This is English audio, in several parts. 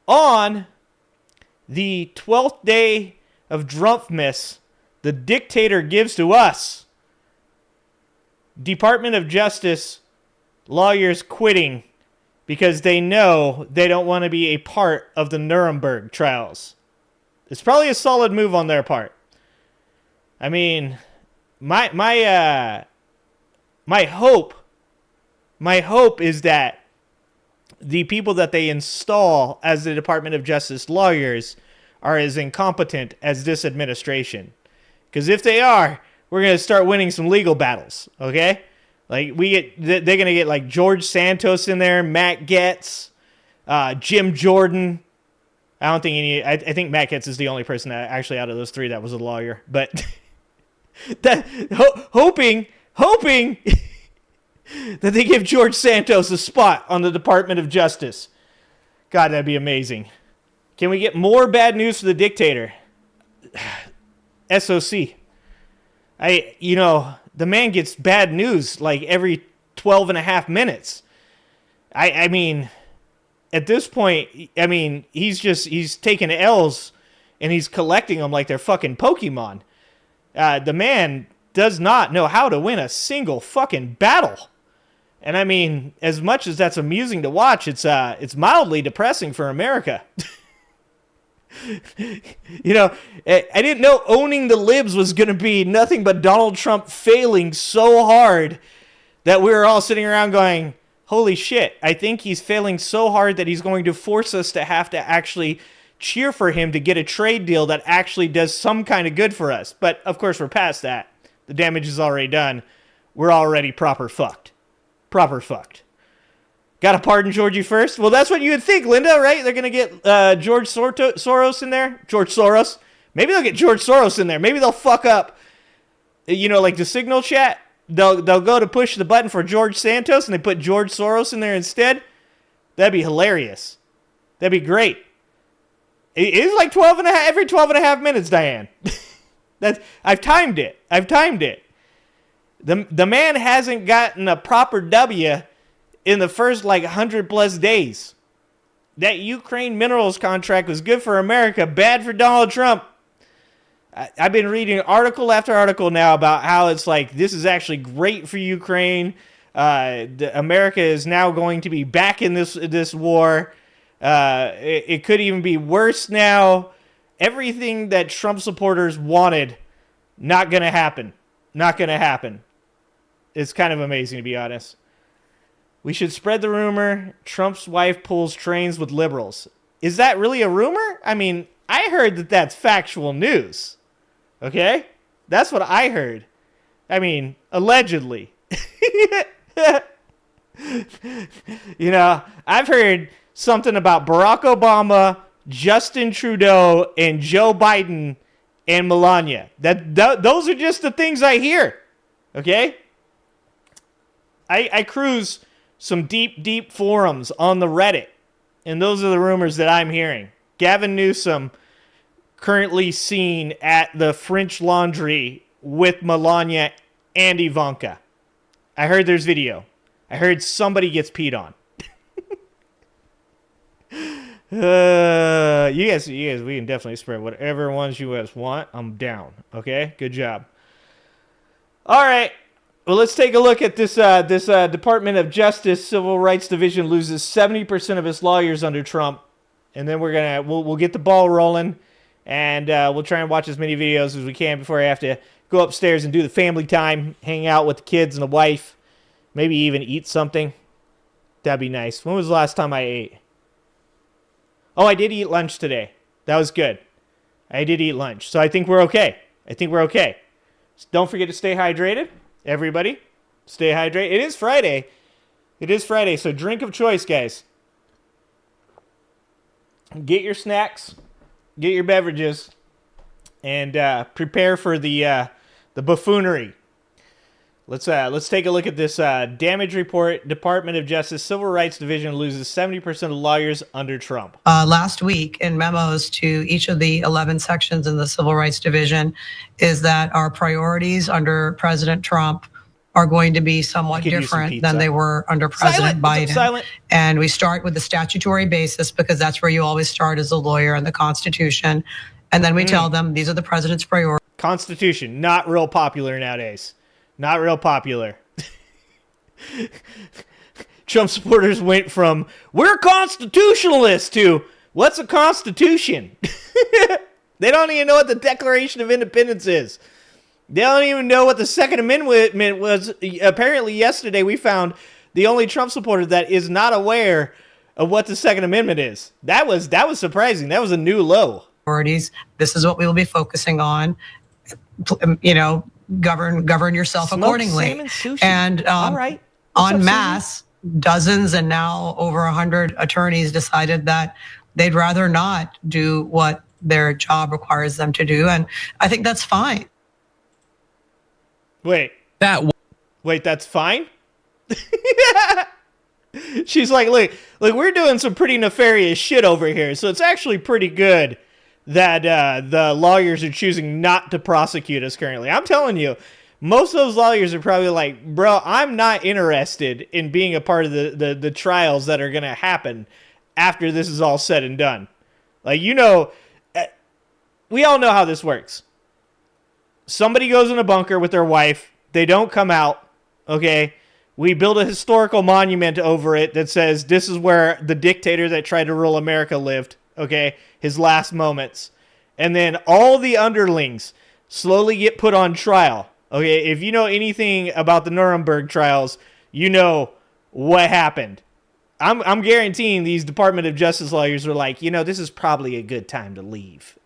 On the 12th day of Drumpfmas, the dictator gives to us Department of Justice lawyers quitting because they know they don't want to be a part of the Nuremberg trials. It's probably a solid move on their part. I mean, my hope is that the people that they install as the Department of Justice lawyers are as incompetent as this administration. Because if they are, we're going to start winning some legal battles, okay? Like, they're going to get like George Santos in there, Matt Gaetz, Jim Jordan. I don't think I think Matt Gaetz is the only person that actually out of those three that was a lawyer. But hoping that they give George Santos a spot on the Department of Justice. God, that'd be amazing. Can we get more bad news for the dictator? SOC. The man gets bad news like every 12 and a half minutes. I mean, at this point, I mean, he's taking L's and he's collecting them like they're fucking Pokemon. The man does not know how to win a single fucking battle. And I mean, as much as that's amusing to watch, it's mildly depressing for America. I didn't know owning the libs was going to be nothing but Donald Trump failing so hard that we were all sitting around going, holy shit, I think he's failing so hard that he's going to force us to have to actually cheer for him to get a trade deal that actually does some kind of good for us. But of course, we're past that. The damage is already done. We're already proper fucked. Gotta pardon Georgie first? Well, that's what you would think, Linda, right? They're gonna get George Soros in there? George Soros? Maybe they'll get George Soros in there. Maybe they'll fuck up, like the Signal chat. They'll go to push the button for George Santos and they put George Soros in there instead. That'd be hilarious. That'd be great. It is like every 12 and a half minutes, Diane. I've timed it. The man hasn't gotten a proper W in the first 100 plus days. That Ukraine minerals contract was good for America, bad for Donald Trump. I've been reading article after article now about how it's like this is actually great for Ukraine. America is now going to be back in this war. It could even be worse now. Everything that Trump supporters wanted, not going to happen. It's kind of amazing, to be honest. We should spread the rumor Trump's wife pulls trains with liberals. Is that really a rumor? I mean, I heard that that's factual news. Okay? That's what I heard. I mean, allegedly. I've heard something about Barack Obama, Justin Trudeau, and Joe Biden and Melania. Those are just the things I hear. Okay? I cruise some deep forums on the Reddit, and those are the rumors that I'm hearing. Gavin Newsom currently seen at the French Laundry with Melania and Ivanka. I heard there's video. I heard somebody gets peed on. You guys, we can definitely spread whatever ones you guys want. I'm down. Okay, good job. All right. Well, let's take a look at this Department of Justice Civil Rights Division loses 70% of its lawyers under Trump, and then we'll get the ball rolling, and we'll try and watch as many videos as we can before I have to go upstairs and do the family time, hang out with the kids and the wife, maybe even eat something. That'd be nice. When was the last time I ate? Oh, I did eat lunch today. That was good. I did eat lunch, so I think we're okay. So don't forget to stay hydrated. Everybody, stay hydrated. It is Friday, so drink of choice, guys. Get your snacks, get your beverages, and prepare for the buffoonery. Let's take a look at this damage report. Department of Justice Civil Rights Division loses 70% of lawyers under Trump. Last week in memos to each of the 11 sections in the Civil Rights Division is that our priorities under President Trump are going to be somewhat could use some different than pizza. they were under President What's up, Biden. Silent? And we start with the statutory basis because that's where you always start as a lawyer in the Constitution. And then we tell them these are the president's priorities. Constitution, not real popular nowadays. Not real popular. Trump supporters went from, we're constitutionalists, to, what's a constitution? They don't even know what the Declaration of Independence is. They don't even know what the Second Amendment was. Apparently yesterday we found the only Trump supporter that is not aware of what the Second Amendment is. That was surprising. That was a new low. This is what we will be focusing on. You know, govern yourself accordingly. Salmon sushi. And all right. En masse, dozens and now over 100 attorneys decided that they'd rather not do what their job requires them to do. And I think that's fine. Wait, that's fine? She's like, look, we're doing some pretty nefarious shit over here. So it's actually pretty good that the lawyers are choosing not to prosecute us currently. I'm telling you, most of those lawyers are probably like, bro, I'm not interested in being a part of the trials that are going to happen after this is all said and done. Like, you know, we all know how this works. Somebody goes in a bunker with their wife. They don't come out, okay? We build a historical monument over it that says this is where the dictator that tried to rule America lived, okay? His last moments. And then all the underlings slowly get put on trial, okay? If you know anything about the Nuremberg trials, you know what happened. I'm guaranteeing these Department of Justice lawyers were like, you know, this is probably a good time to leave.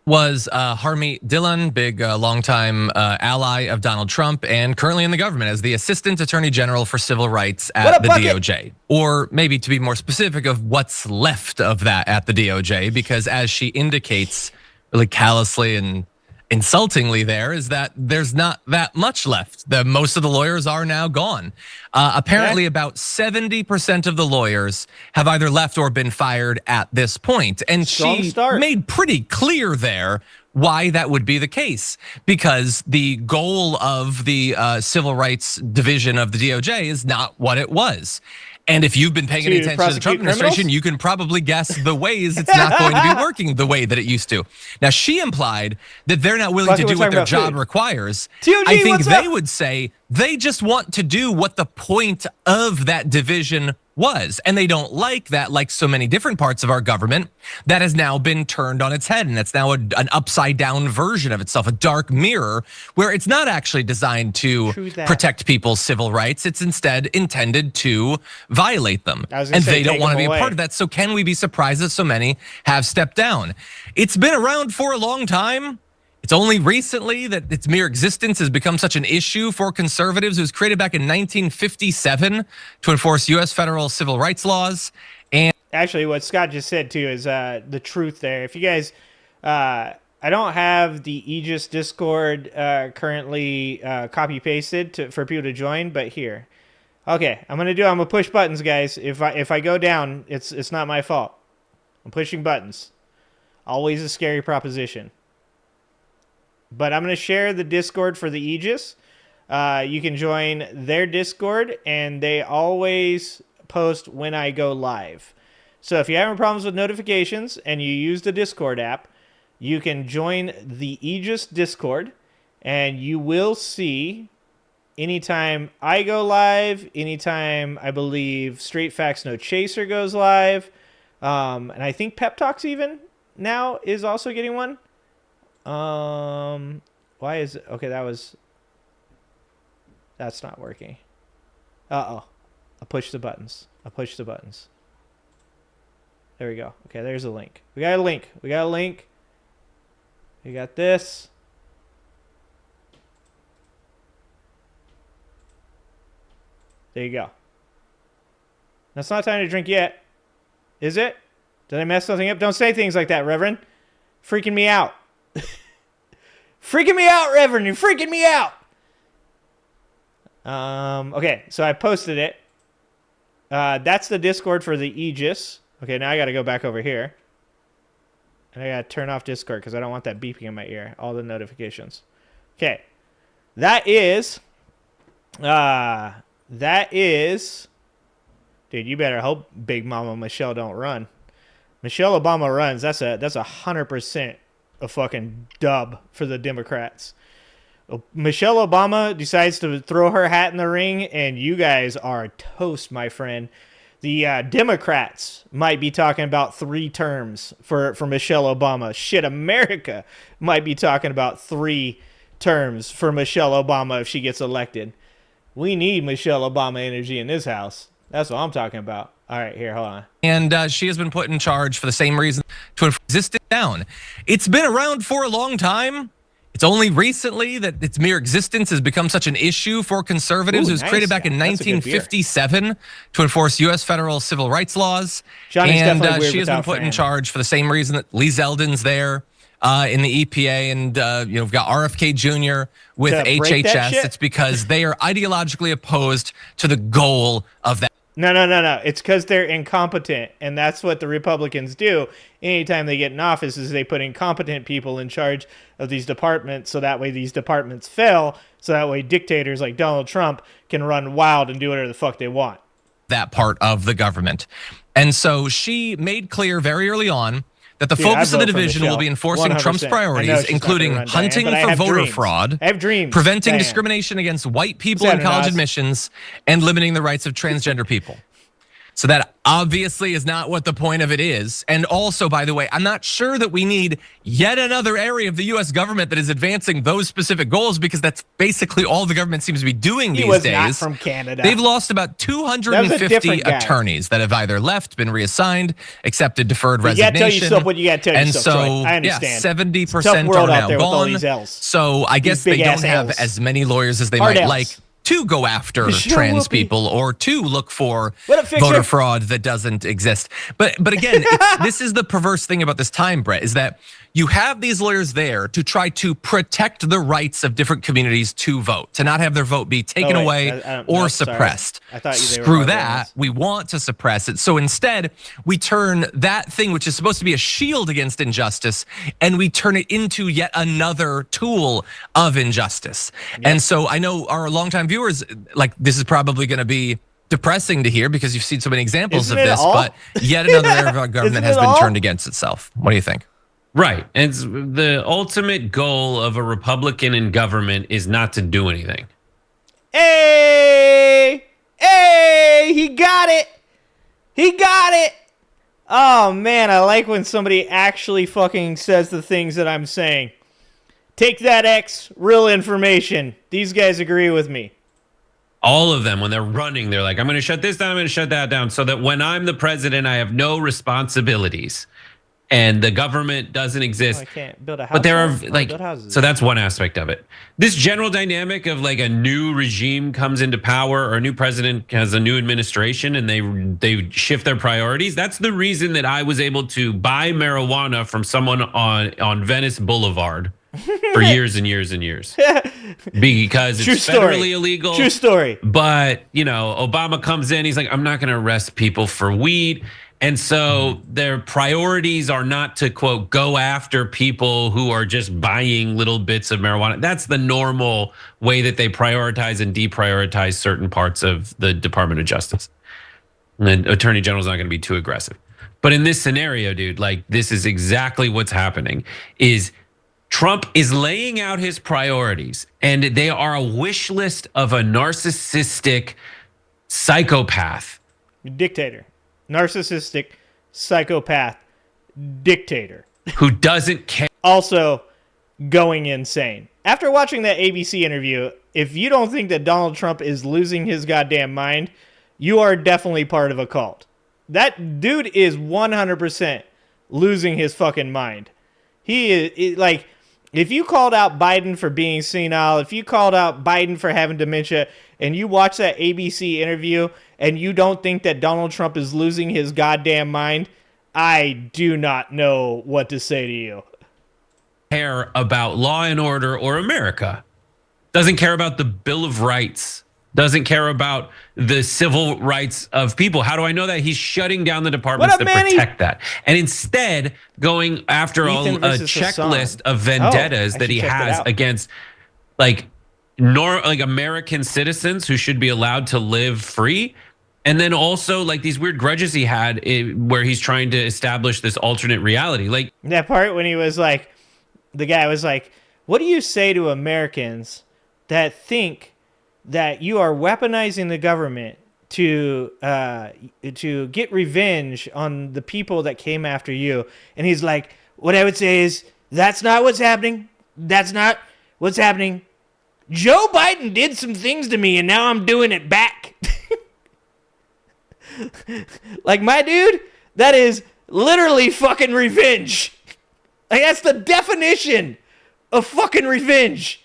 Was Harmeet Dillon, big longtime ally of Donald Trump and currently in the government as the Assistant Attorney General for Civil Rights at the DOJ. Or maybe to be more specific of what's left of that at the DOJ, because as she indicates really callously and insultingly there is that there's not that much left. Most of the lawyers are now gone. Apparently about 70% of the lawyers have either left or been fired at this point. And she made pretty clear there why that would be the case, because the goal of the Civil Rights Division of the DOJ is not what it was. And if you've been paying any attention to the Trump administration, you can probably guess the ways it's not going to be working the way that it used to. Now, she implied that they're not willing to do what their job requires. I think they would say they just want to do what the point of that division was. And they don't like that, like so many different parts of our government, that has now been turned on its head. And it's now an upside down version of itself, a dark mirror, where it's not actually designed to protect people's civil rights. It's instead intended to violate them. And they don't want to be a part of that. So can we be surprised that so many have stepped down? It's been around for a long time. It's only recently that its mere existence has become such an issue for conservatives. It was created back in 1957 to enforce U.S. federal civil rights laws. And actually, what Scott just said too is the truth there. If you guys, I don't have the Eegis Discord currently copy pasted for people to join, but here, okay, I'm gonna push buttons, guys. If I go down, it's not my fault. I'm pushing buttons. Always a scary proposition. But I'm going to share the Discord for the Eegis. You can join their Discord, and they always post when I go live. So if you're having problems with notifications and you use the Discord app, you can join the Eegis Discord, and you will see anytime I go live, anytime I believe Straight Facts No Chaser goes live, and I think Pep Talks even now is also getting one. Why is it? Okay, that's not working. Uh-oh. I pushed the buttons. There we go. Okay, there's a link. We got a link. We got this. There you go. That's not time to drink yet. Is it? Did I mess something up? Don't say things like that, Reverend. Freaking me out. Freaking me out, Reverend. You're freaking me out. Okay, so I posted it. That's the Discord for the Eegis. Okay, now I got to go back over here. And I got to turn off Discord because I don't want that beeping in my ear. All the notifications. Okay. That is That is, dude. You better hope Big Mama Michelle don't run. Michelle Obama runs. That's 100% a fucking dub for the Democrats. Michelle Obama decides to throw her hat in the ring, and you guys are toast, my friend. The Democrats might be talking about 3 terms for Michelle Obama. Shit, America might be talking about 3 terms for Michelle Obama if she gets elected. We need Michelle Obama energy in this house. That's what I'm talking about. All right, here, hold on. And she has been put in charge for the same reason, to resist it down. It's been around for a long time. It's only recently that its mere existence has become such an issue for conservatives. It was created back in 1957 to enforce U.S. federal civil rights laws. Johnny's and she has been put in charge for the same reason that Lee Zeldin's there in the EPA, and we've got RFK Jr. with HHS. It's because they are ideologically opposed to the goal of that. No. It's because they're incompetent, and that's what the Republicans do. Anytime they get in office is they put incompetent people in charge of these departments, so that way these departments fail, so that way dictators like Donald Trump can run wild and do whatever the fuck they want. That part of the government. And so she made clear very early on that the focus of the division will be enforcing 100%. Trump's priorities, including hunting for voter fraud, preventing discrimination against white people in college admissions, and limiting the rights of transgender people. So that obviously is not what the point of it is. And also, by the way, I'm not sure that we need yet another area of the U.S. government that is advancing those specific goals, because that's basically all the government seems to be doing these days. Not from Canada. They've lost about 250 attorneys that have either left, been reassigned, accepted deferred resignation. You gotta tell yourself what you gotta tell yourself, Troy. I understand. 70% are now gone. So I guess they don't have as many lawyers as they might like to go after trans people or to look for voter fraud that doesn't exist. But again, this is the perverse thing about this time, Brett, is that you have these lawyers there to try to protect the rights of different communities to vote, to not have their vote be taken away or suppressed. Screw that. We want to suppress it. So instead, we turn that thing, which is supposed to be a shield against injustice, and we turn it into yet another tool of injustice. Yep. And so I know our longtime viewers, like, this is probably going to be depressing to hear because you've seen so many examples of this, but yet another area of our government has been turned against itself. What do you think? Right. And the ultimate goal of a Republican in government is not to do anything. Hey, he got it. He got it. Oh, man, I like when somebody actually fucking says the things that I'm saying. Take that, X. Real information. These guys agree with me. All of them, when they're running, they're like, I'm going to shut this down, I'm going to shut that down, so that when I'm the president, I have no responsibilities. And the government doesn't exist. I can't build a house. But there are like, so that's one aspect of it. This general dynamic of like a new regime comes into power, or a new president has a new administration, and they shift their priorities. That's the reason that I was able to buy marijuana from someone on Venice Boulevard for years and years and years, because it's federally illegal. True story. But Obama comes in, he's like, I'm not going to arrest people for weed. And so their priorities are not to, quote, go after people who are just buying little bits of marijuana. That's the normal way that they prioritize and deprioritize certain parts of the Department of Justice. And the Attorney General's not going to be too aggressive. But in this scenario, dude, like, this is exactly what's happening. Is Trump is laying out his priorities, and they are a wish list of a narcissistic psychopath. Dictator. Narcissistic, psychopath, dictator. Who doesn't care. Also going insane. After watching that ABC interview, if you don't think that Donald Trump is losing his goddamn mind, you are definitely part of a cult. That dude is 100% losing his fucking mind. He is, like, if you called out Biden for being senile, if you called out Biden for having dementia, and you watch that ABC interview and you don't think that Donald Trump is losing his goddamn mind, I do not know what to say to you. Care about law and order or America. Doesn't care about the Bill of Rights. Doesn't care about the civil rights of people. How do I know that? He's shutting down the departments that protect that. And instead going after a checklist of vendettas that he has against, like, like American citizens who should be allowed to live free. And then also like these weird grudges he had where he's trying to establish this alternate reality. Like that part when he was like, the guy was like, what do you say to Americans that think that you are weaponizing the government to get revenge on the people that came after you? And he's like, what I would say is, that's not what's happening. That's not what's happening. Joe Biden did some things to me and now I'm doing it back. Like, my dude, that is literally fucking revenge. Like, that's the definition of fucking revenge.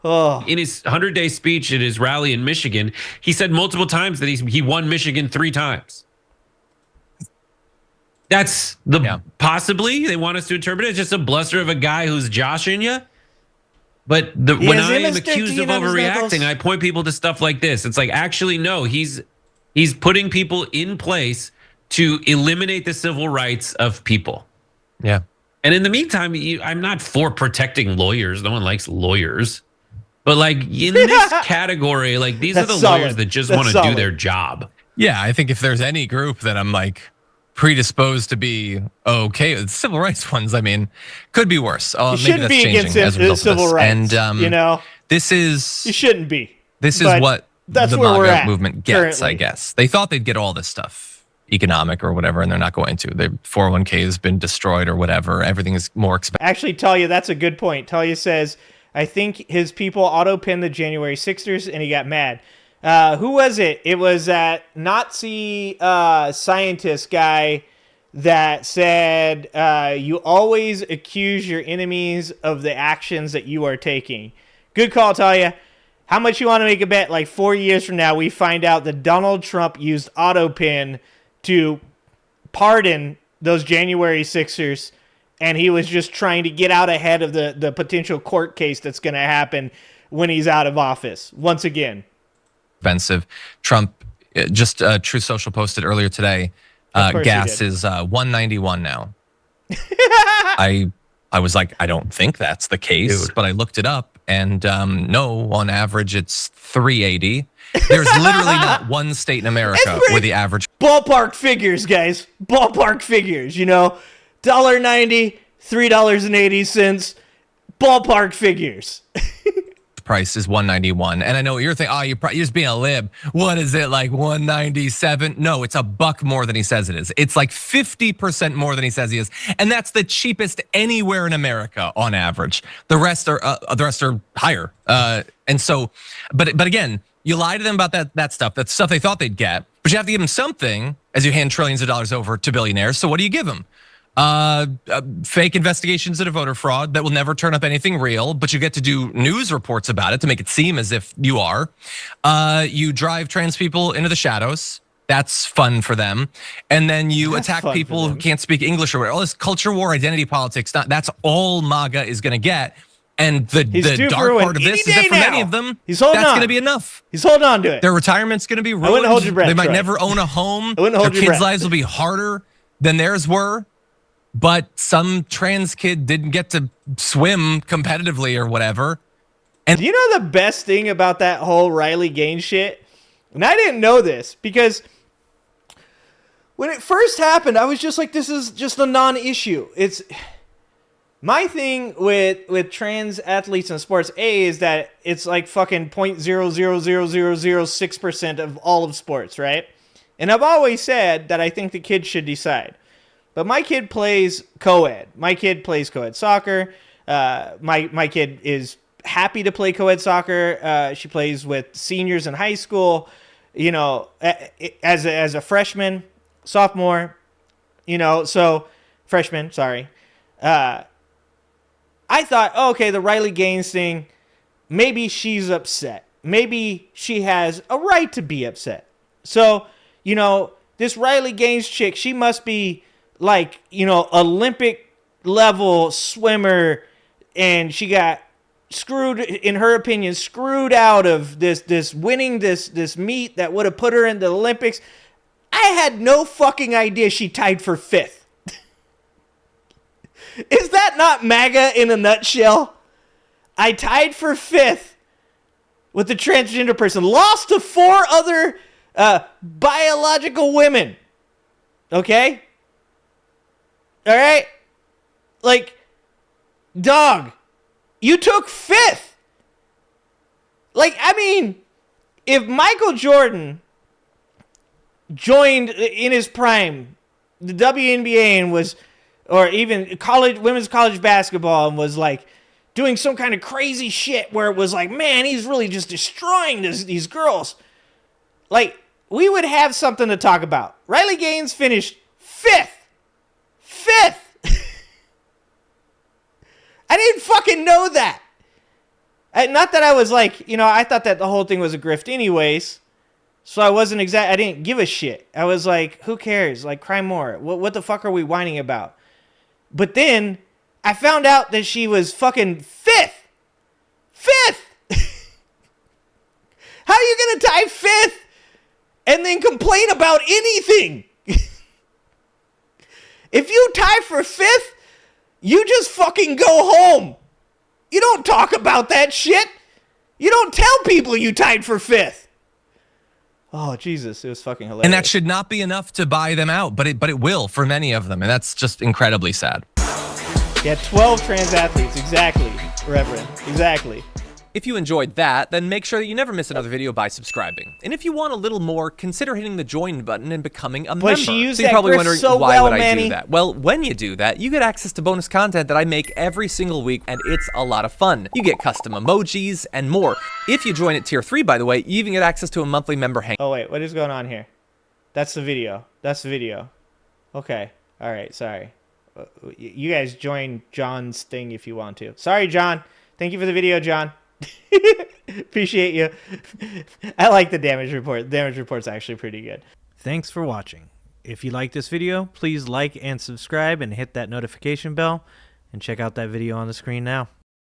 Oh. In his 100-day speech at his rally in Michigan, he said multiple times that he won Michigan 3 times. That's possibly they want us to interpret it as just a bluster of a guy who's joshing you. But when I am accused of overreacting, I point people to stuff like this. It's like, actually, no, he's putting people in place to eliminate the civil rights of people. Yeah. And in the meantime, I'm not for protecting lawyers. No one likes lawyers. But like in this category, like these are the lawyers that just want to do their job. Yeah, I think if there's any group that I'm like predisposed to be okay with, civil rights ones, I mean, could be worse. You shouldn't be against civil rights. And you know, this is you shouldn't be. This is what that's the where we're MAGA at movement gets, currently. I guess. They thought they'd get all this stuff, economic or whatever, and they're not going to. Their 401k has been destroyed or whatever. Everything is more expensive. Actually, Talia, that's a good point. Talia says, I think his people auto-pinned the January 6ers and he got mad. Who was it? It was that Nazi scientist guy that said, you always accuse your enemies of the actions that you are taking. Good call, Talia. How much you want to make a bet? Like 4 years from now, we find out that Donald Trump used Autopin to pardon those January 6ers, and he was just trying to get out ahead of the potential court case that's going to happen when he's out of office once again. Expensive. Trump, just True Social posted earlier today, gas is $1.91 now. I was like, I don't think that's the case, but I looked it up, and no, on average it's $3.80. There's literally not one state in America where the average ballpark figures, guys. Ballpark figures, you know, $1.90, $3.80, ballpark figures. price is $1.91, and I know what you're thinking. Oh, you're just being a lib. What is it, like $1.97? No, it's $1 more than he says it is. It's like 50% more than he says he is, and that's the cheapest anywhere in America on average. The rest are higher. And so, but again, you lie to them about that stuff. That's stuff they thought they'd get, but you have to give them something as you hand trillions of dollars over to billionaires. So what do you give them? Fake investigations into voter fraud that will never turn up anything real, but you get to do news reports about it to make it seem as if you are. You drive trans people into the shadows. That's fun for them. And then you attack people who can't speak English or whatever. All this culture war, identity politics, that's all MAGA is going to get. And the dark part of this is that for many of them, that's going to be enough. He's holding on to it. Their retirement's going to be ruined. I wouldn't hold your breath, they might Troy. never own a home. I wouldn't hold Their your kids' breath. lives will be harder than theirs were. But some trans kid didn't get to swim competitively or whatever. And do you know the best thing about that whole Riley Gaines shit? And I didn't know this because when it first happened, I was just like, this is just a non-issue. It's my thing with trans athletes in sports, is that it's like fucking 0.000006% of all of sports, right? And I've always said that I think the kids should decide. But my kid plays co-ed. My kid plays co-ed soccer. My kid is happy to play co-ed soccer. She plays with seniors in high school. You know, as a freshman, sophomore. You know, so freshman. Sorry. I thought, okay, the Riley Gaines thing. Maybe she's upset. Maybe she has a right to be upset. So, you know, this Riley Gaines chick, she must be like, you know, Olympic level swimmer, and she got screwed, in her opinion, screwed out of this winning this meet that would have put her in the Olympics. I had no fucking idea she tied for 5th. Is that not MAGA in a nutshell? I tied for 5th with the transgender person. Lost to 4 other biological women. Okay? All right? Like, dog, you took 5th. Like, I mean, if Michael Jordan joined in his prime the WNBA and was, or even women's college basketball, and was like doing some kind of crazy shit where it was like, man, he's really just destroying these girls. Like, we would have something to talk about. Riley Gaines finished 5th. 5th. I didn't fucking know that. Not that I was like, I thought that the whole thing was a grift anyways. So I didn't give a shit. I was like, who cares? Like, cry more. What the fuck are we whining about? But then I found out that she was fucking 5th. 5th! How are you going to tie 5th and then complain about anything? If you tie for 5th, you just fucking go home. You don't talk about that shit. You don't tell people you tied for 5th. Oh, Jesus. It was fucking hilarious. And that should not be enough to buy them out, but it will for many of them. And that's just incredibly sad. Yeah, 12 trans athletes. Exactly, Reverend. Exactly. If you enjoyed that, then make sure that you never miss another video by subscribing. And if you want a little more, consider hitting the join button and becoming a member. She used so you're that probably grift wondering, so why well, would I Manny. do that? Well, when you do that, you get access to bonus content that I make every single week, and it's a lot of fun. You get custom emojis and more. If you join at tier 3, by the way, you even get access to a monthly member hang. Oh, wait. What is going on here? That's the video. That's the video. Okay. All right. Sorry. You guys join John's thing if you want to. Sorry, John. Thank you for the video, John. Appreciate you. I like the damage report. The damage report's actually pretty good. Thanks for watching. If you like this video, please like and subscribe and hit that notification bell, and check out that video on the screen now.